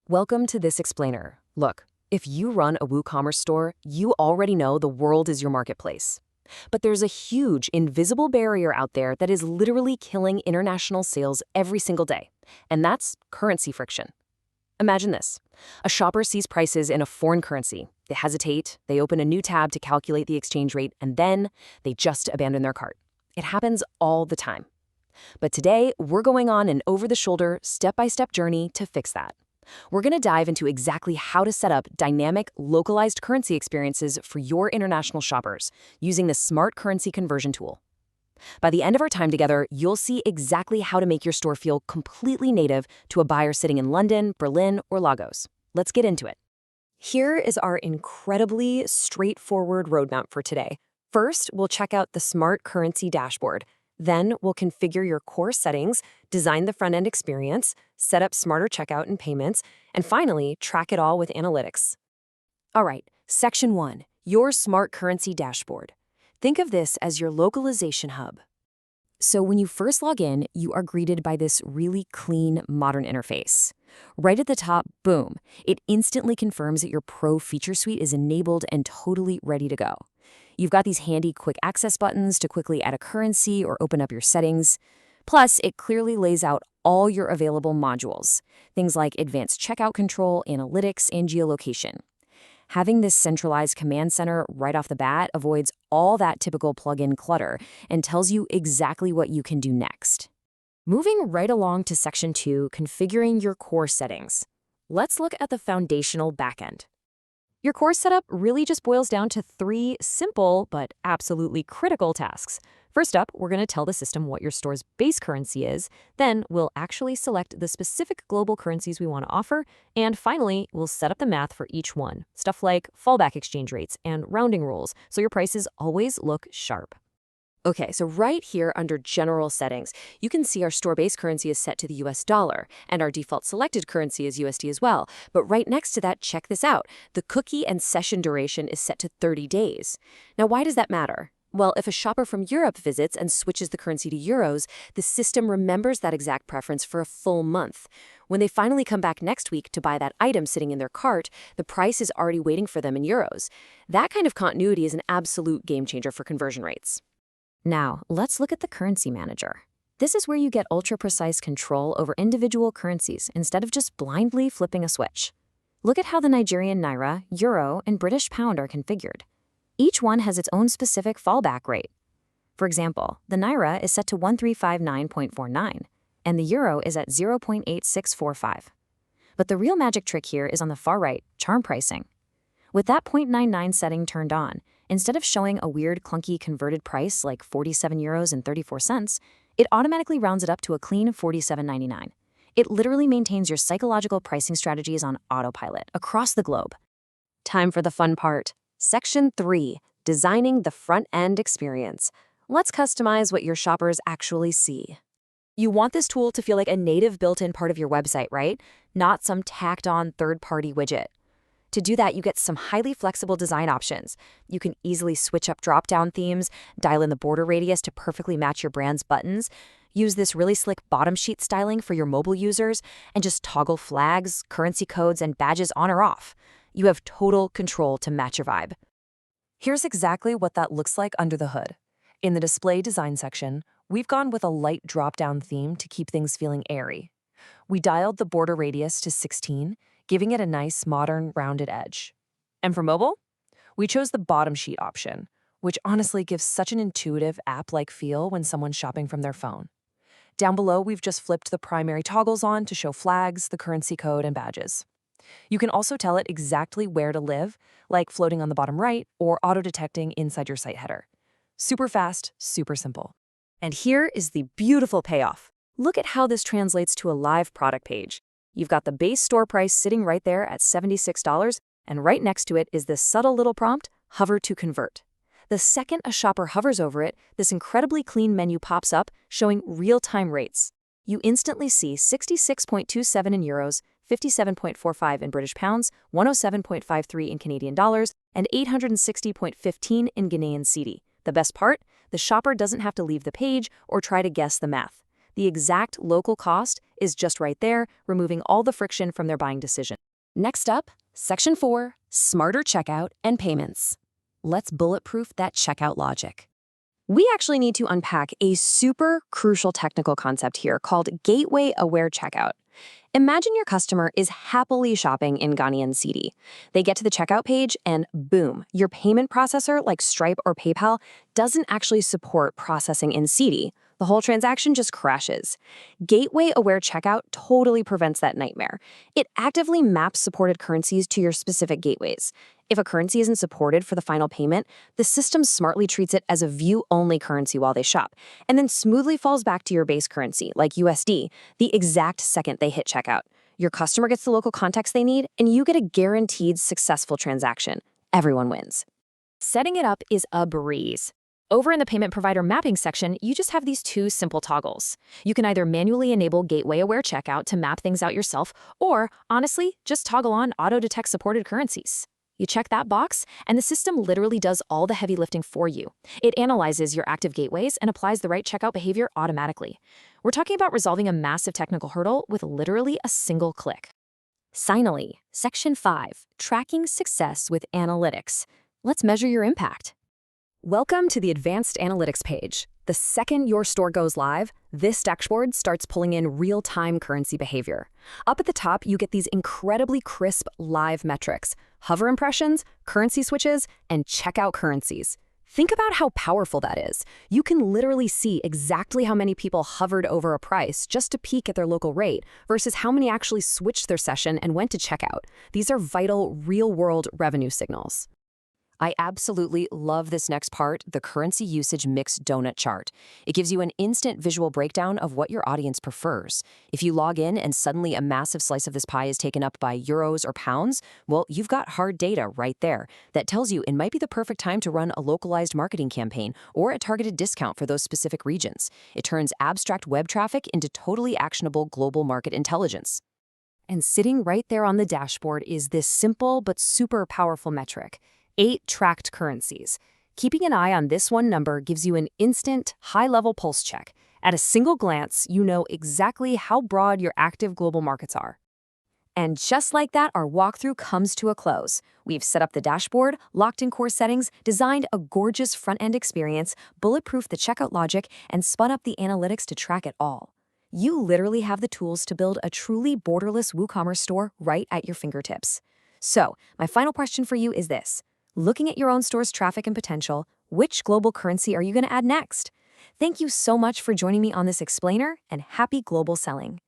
Welcome to This Explainer. Look, if you run a WooCommerce store, you already know the world is your marketplace. But there's a huge, invisible barrier out there that is literally killing international sales every single day, and that's currency friction. Imagine this. A shopper sees prices in a foreign currency. They hesitate, they open a new tab to calculate the exchange rate, and then they just abandon their cart. It happens all the time. But today, we're going on an over-the-shoulder, step-by-step journey to fix that. We're going to dive into exactly how to set up dynamic, localized currency experiences for your international shoppers using the Smart Currency Conversion tool. By the end of our time together, you'll see exactly how to make your store feel completely native to a buyer sitting in London, Berlin, or Lagos. Let's get into it. Here is our incredibly straightforward roadmap for today. First, we'll check out the Smart Currency dashboard. Then we'll configure your core settings, design the front-end experience, set up smarter checkout and payments, and finally, track it all with analytics. All right, Section 1, your Smart Currency dashboard. Think of this as your localization hub. So when you first log in, you are greeted by this really clean, modern interface. Right at the top, boom, it instantly confirms that your Pro feature suite is enabled and totally ready to go. You've got these handy quick access buttons to quickly add a currency or open up your settings. Plus, it clearly lays out all your available modules, things like advanced checkout control, analytics, and geolocation. Having this centralized command center right off the bat avoids all that typical plugin clutter and tells you exactly what you can do next. Moving right along to Section 2, configuring your core settings. Let's look at the foundational backend. Your core setup really just boils down to 3 simple but absolutely critical tasks. First up, we're going to tell the system what your store's base currency is. Then we'll actually select the specific global currencies we want to offer. And finally, we'll set up the math for each one. Stuff like fallback exchange rates and rounding rules, so your prices always look sharp. Okay, so right here under General Settings, you can see our store-based currency is set to the US dollar, and our default selected currency is USD as well. But right next to that, check this out. The cookie and session duration is set to 30 days. Now, why does that matter? Well, if a shopper from Europe visits and switches the currency to euros, the system remembers that exact preference for a full month. When they finally come back next week to buy that item sitting in their cart, the price is already waiting for them in euros. That kind of continuity is an absolute game changer for conversion rates. Now, let's look at the Currency Manager. This is where you get ultra-precise control over individual currencies instead of just blindly flipping a switch. Look at how the Nigerian Naira, Euro, and British Pound are configured. Each one has its own specific fallback rate. For example, the Naira is set to 1359.49, and the Euro is at 0.8645. But the real magic trick here is on the far right, charm pricing. With that 0.99 setting turned on, instead of showing a weird, clunky converted price like 47 euros and 34 cents, it automatically rounds it up to a clean 47.99. It literally maintains your psychological pricing strategies on autopilot across the globe. Time for the fun part. Section 3, designing the front-end experience. Let's customize what your shoppers actually see. You want this tool to feel like a native built-in part of your website, right? Not some tacked-on third-party widget. To do that, you get some highly flexible design options. You can easily switch up drop-down themes, dial in the border radius to perfectly match your brand's buttons, use this really slick bottom sheet styling for your mobile users, and just toggle flags, currency codes, and badges on or off. You have total control to match your vibe. Here's exactly what that looks like under the hood. In the Display Design section, we've gone with a light drop-down theme to keep things feeling airy. We dialed the border radius to 16, giving it a nice, modern, rounded edge. And for mobile, we chose the bottom sheet option, which honestly gives such an intuitive app-like feel when someone's shopping from their phone. Down below, we've just flipped the primary toggles on to show flags, the currency code, and badges. You can also tell it exactly where to live, like floating on the bottom right or auto-detecting inside your site header. Super fast, super simple. And here is the beautiful payoff. Look at how this translates to a live product page. You've got the base store price sitting right there at $76, and right next to it is this subtle little prompt, Hover to Convert. The second a shopper hovers over it, this incredibly clean menu pops up, showing real-time rates. You instantly see 66.27 in euros, 57.45 in British pounds, 107.53 in Canadian dollars, and 860.15 in Ghanaian cedi. The best part? The shopper doesn't have to leave the page or try to guess the math. The exact local cost is just right there, removing all the friction from their buying decision. Next up, Section 4, Smarter Checkout and Payments. Let's bulletproof that checkout logic. We actually need to unpack a super crucial technical concept here called gateway-aware checkout. Imagine your customer is happily shopping in Ghanaian cedi. They get to the checkout page and boom, your payment processor like Stripe or PayPal doesn't actually support processing in cedi. The whole transaction just crashes. Gateway-aware checkout totally prevents that nightmare. It actively maps supported currencies to your specific gateways. If a currency isn't supported for the final payment, the system smartly treats it as a view-only currency while they shop, and then smoothly falls back to your base currency, like USD, the exact second they hit checkout. Your customer gets the local context they need, and you get a guaranteed successful transaction. Everyone wins. Setting it up is a breeze. Over in the payment provider mapping section, you just have these two simple toggles. You can either manually enable gateway-aware checkout to map things out yourself, or, honestly, just toggle on auto-detect supported currencies. You check that box, and the system literally does all the heavy lifting for you. It analyzes your active gateways and applies the right checkout behavior automatically. We're talking about resolving a massive technical hurdle with literally a single click. Finally, Section 5, Tracking Success with Analytics. Let's measure your impact. Welcome to the Advanced Analytics page. The second your store goes live, this dashboard starts pulling in real-time currency behavior. Up at the top, you get these incredibly crisp live metrics: hover impressions, currency switches, and checkout currencies. Think about how powerful that is. You can literally see exactly how many people hovered over a price just to peek at their local rate versus how many actually switched their session and went to checkout. These are vital, real-world revenue signals. I absolutely love this next part, the currency usage mix donut chart. It gives you an instant visual breakdown of what your audience prefers. If you log in and suddenly a massive slice of this pie is taken up by euros or pounds, well, you've got hard data right there that tells you it might be the perfect time to run a localized marketing campaign or a targeted discount for those specific regions. It turns abstract web traffic into totally actionable global market intelligence. And sitting right there on the dashboard is this simple but super powerful metric: 8 tracked currencies. Keeping an eye on this one number gives you an instant, high-level pulse check. At a single glance, you know exactly how broad your active global markets are. And just like that, our walkthrough comes to a close. We've set up the dashboard, locked in core settings, designed a gorgeous front-end experience, bulletproofed the checkout logic, and spun up the analytics to track it all. You literally have the tools to build a truly borderless WooCommerce store right at your fingertips. So, my final question for you is this. Looking at your own store's traffic and potential, which global currency are you going to add next? Thank you so much for joining me on this explainer, and happy global selling.